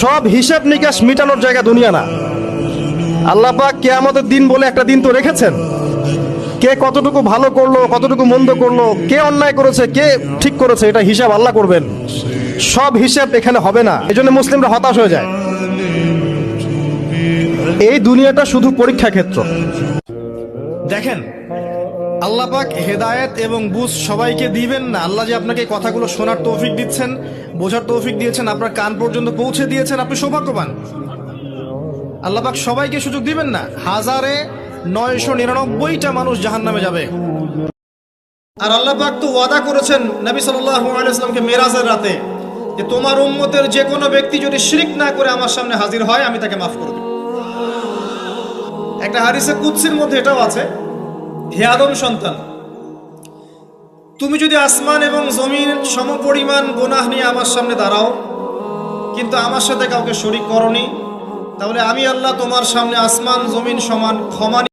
সব হিসাব নিকাশ মিটানোর জায়গা দুনিয়া না। আল্লাহ পাক কিয়ামতের দিন বলে একটা দিন তো রেখেছেন। কে কতটুকু ভালো করলো, কতটুকু মন্দ করলো, কে অন্যায় করেছে, কে ঠিক করেছে, এটা হিসাব আল্লাহ করবেন। সব হিসাব এখানে হবে না, এজন্য মুসলিমরা হতাশ হয়ে যায়। এই দুনিয়াটা শুধু পরীক্ষা ক্ষেত্র। দেখেন, আল্লাহ পাক হেদায়েত এবং বুঝ সবাইকে দিবেন না। আল্লাহ যে আপনাকে কথাগুলো শোনার তৌফিক দিচ্ছেন, বোঝার তৌফিক দিয়েছেন, আপনার কান পর্যন্ত পৌঁছে দিয়েছেন, আপনি সৌভাগ্যবান। আল্লাহ পাক সবাইকে সুযোগ দিবেন না। 1999টা মানুষ জাহান্নামে যাবে। আর আল্লাহ পাক তো ওয়াদা করেছেন নবী সাল্লাল্লাহু আলাইহি ওয়াসাল্লামকে মেরাজের রাতে, যে তোমার উম্মতের যে কোনো ব্যক্তি যদি শিরক না করে আমার সামনে হাজির হয়, আমি তাকে মাফ করে দেব। একটা হাদিসে কুদসির মধ্যে এটাও আছে, হে আদম সন্তান, তুমি যদি আসমান এবং জমিন সমপরিমাণ গুনাহ নিয়ে আমার সামনে দাঁড়াও, কিন্তু আমার সাথে কাউকে শরীক করনি, তাহলে আমি আল্লাহ তোমার সামনে আসমান জমিন সমান ক্ষমা